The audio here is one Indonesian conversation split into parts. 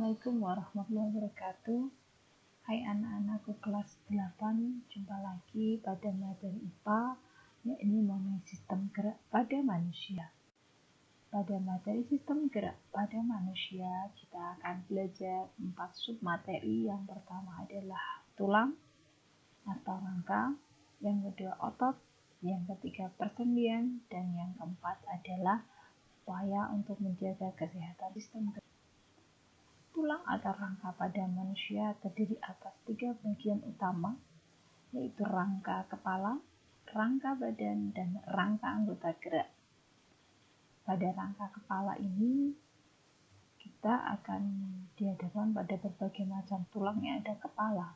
Assalamualaikum warahmatullahi wabarakatuh. Hai anak-anakku kelas 8, jumpa lagi pada materi IPA, yakni mengenai sistem gerak pada manusia. Pada materi sistem gerak pada manusia, kita akan belajar 4 submateri. Yang pertama adalah tulang atau rangka, yang kedua otot, yang ketiga persendian, dan yang keempat adalah upaya untuk menjaga kesehatan sistem gerak. Tulang atau rangka pada manusia terdiri atas 3 bagian utama, yaitu rangka kepala, rangka badan, dan rangka anggota gerak. Pada rangka kepala ini, kita akan dihadapkan pada berbagai macam tulang yang ada kepala.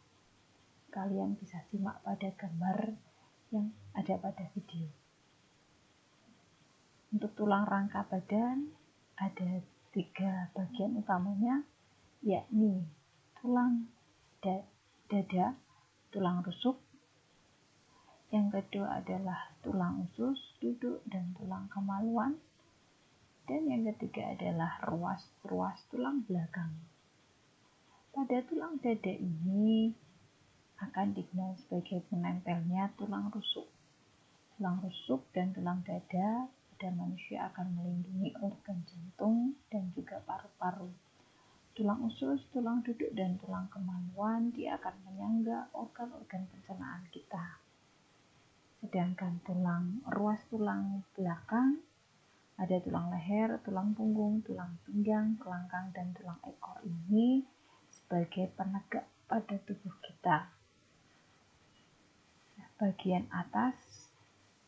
Kalian bisa simak pada gambar yang ada pada video. Untuk tulang rangka badan, ada 3 bagian utamanya, yakni tulang dada, tulang rusuk, yang kedua adalah tulang usus, duduk, dan tulang kemaluan, dan yang ketiga adalah ruas tulang belakang. Pada tulang dada ini akan digunakan sebagai penempelnya tulang rusuk. Tulang rusuk dan tulang dada pada manusia akan melindungi organ jantung dan juga paru-paru. Tulang usus, tulang duduk, dan tulang kemaluan dia akan menyangga organ-organ pencernaan kita. Sedangkan ruas tulang belakang ada tulang leher, tulang punggung, tulang pinggang, kelangkang, dan tulang ekor ini sebagai penegak pada tubuh kita. Bagian atas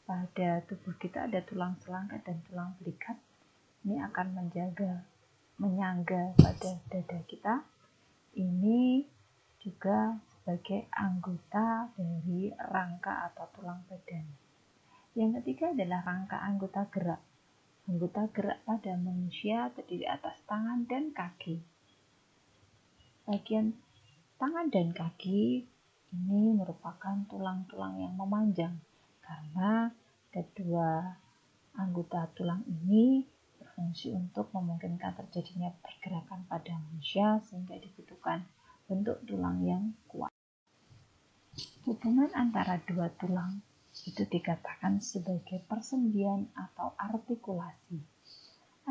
pada tubuh kita ada tulang selangka dan tulang belikat. Ini akan menyangga pada dada kita. Ini juga sebagai anggota dari rangka atau tulang badan. Yang ketiga adalah rangka anggota gerak. Anggota gerak pada manusia terdiri atas tangan dan kaki. Bagian tangan dan kaki ini merupakan tulang-tulang yang memanjang karena kedua anggota tulang ini berfungsi untuk memungkinkan terjadinya pergerakan pada manusia sehingga dibutuhkan bentuk tulang yang kuat. Hubungan antara dua tulang itu dikatakan sebagai persendian atau artikulasi.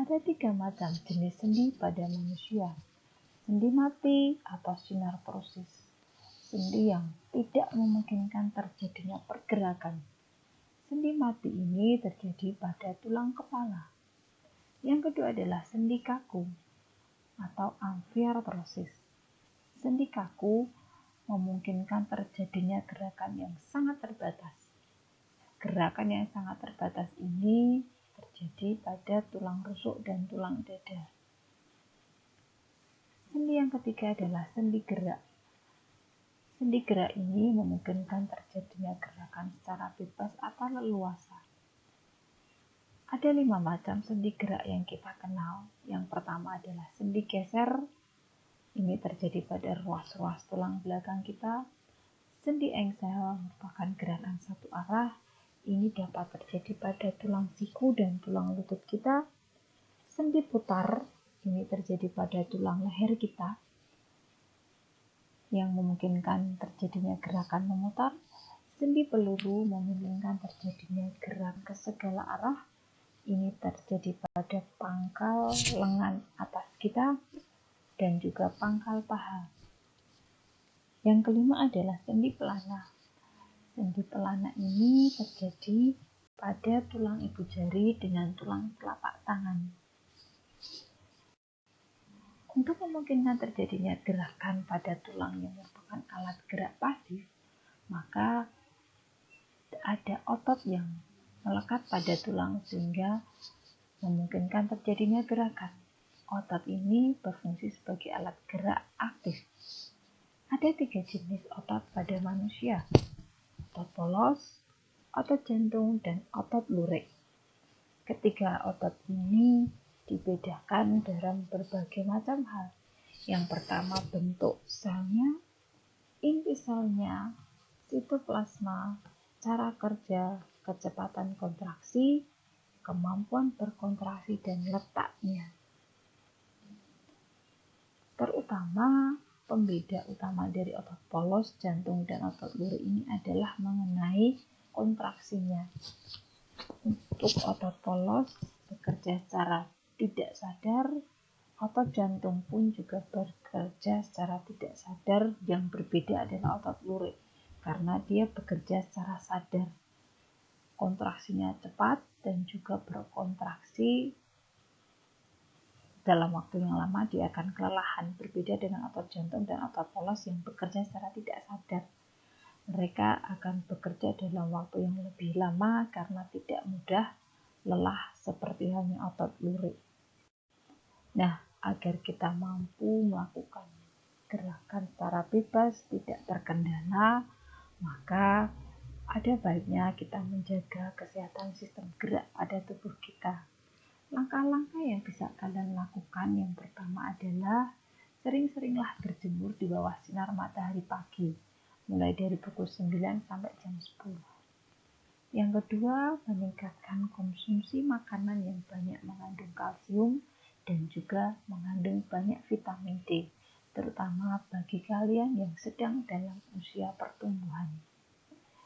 Ada 3 macam jenis sendi pada manusia. Sendi mati atau synarthrosis, sendi yang tidak memungkinkan terjadinya pergerakan. Sendi mati ini terjadi pada tulang kepala. Yang kedua adalah sendi kaku atau amfiarthrosis. Sendi kaku memungkinkan terjadinya gerakan yang sangat terbatas. Gerakan yang sangat terbatas ini terjadi pada tulang rusuk dan tulang dada. Sendi yang ketiga adalah sendi gerak. Sendi gerak ini memungkinkan terjadinya gerakan secara bebas atau leluasa. Ada 5 macam sendi gerak yang kita kenal. Yang pertama adalah sendi geser. Ini terjadi pada ruas-ruas tulang belakang kita. Sendi engsel merupakan gerakan satu arah. Ini dapat terjadi pada tulang siku dan tulang lutut kita. Sendi putar ini terjadi pada tulang leher kita yang memungkinkan terjadinya gerakan memutar. Sendi peluru memungkinkan terjadinya gerak ke segala arah. Ini terjadi pada pangkal lengan atas kita dan juga pangkal paha. Yang kelima adalah sendi pelana. Sendi pelana ini terjadi pada tulang ibu jari dengan tulang telapak tangan. Untuk memungkinkan terjadinya gerakan pada tulang yang merupakan alat gerak pasif, maka ada otot yang melekat pada tulang sehingga memungkinkan terjadinya gerakan. Otot ini berfungsi sebagai alat gerak aktif. Ada 3 jenis otot pada manusia: otot polos, otot jantung, dan otot lurik. Ketiga otot ini dibedakan dalam berbagai macam hal. Yang pertama bentuk selnya, inti selnya, sitoplasma, cara kerja, kecepatan kontraksi, kemampuan berkontraksi, dan letaknya. pertama, pembeda utama dari otot polos, jantung, dan otot lurik ini adalah mengenai kontraksinya. Untuk otot polos bekerja secara tidak sadar, otot jantung pun juga bekerja secara tidak sadar. Yang berbeda adalah otot lurik, karena dia bekerja secara sadar. Kontraksinya cepat dan juga berkontraksi dalam waktu yang lama, dia akan kelelahan. Berbeda dengan otot jantung dan otot polos yang bekerja secara tidak sadar. Mereka akan bekerja dalam waktu yang lebih lama karena tidak mudah lelah seperti halnya otot lurik. Nah, agar kita mampu melakukan gerakan secara bebas, tidak terkendala, maka ada baiknya kita menjaga kesehatan sistem gerak pada tubuh kita. Langkah-langkah yang bisa kalian lakukan, yang pertama adalah sering-seringlah berjemur di bawah sinar matahari pagi, mulai dari pukul 9 sampai jam 10. Yang kedua, meningkatkan konsumsi makanan yang banyak mengandung kalsium dan juga mengandung banyak vitamin D, terutama bagi kalian yang sedang dalam usia pertumbuhan.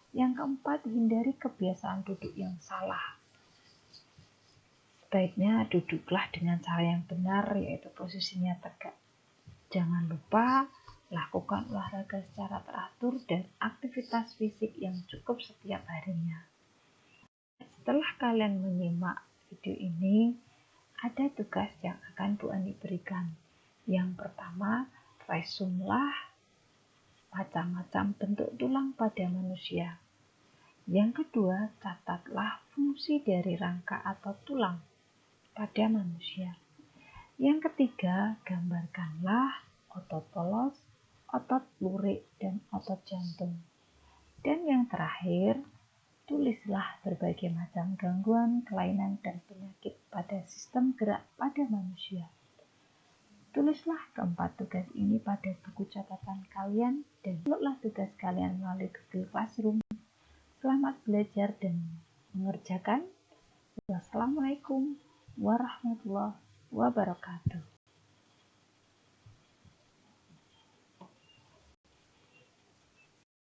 Yang keempat, hindari kebiasaan duduk yang salah. Sebaiknya duduklah dengan cara yang benar, yaitu posisinya tegak. Jangan lupa lakukan olahraga secara teratur dan aktivitas fisik yang cukup setiap harinya. Setelah kalian menyimak video ini, ada tugas yang akan Bu Ani berikan. Yang pertama, resumlah macam-macam bentuk tulang pada manusia. Yang kedua, catatlah fungsi dari rangka atau tulang pada manusia. Yang ketiga, gambarkanlah otot polos, otot lurik, dan otot jantung. Dan yang terakhir, tulislah berbagai macam gangguan, kelainan, dan penyakit pada sistem gerak pada manusia. Tulislah keempat tugas ini pada buku catatan kalian dan uploadlah tugas kalian melalui Google Classroom. Selamat belajar dan mengerjakan. Wassalamualaikum warahmatullahi wabarakatuh.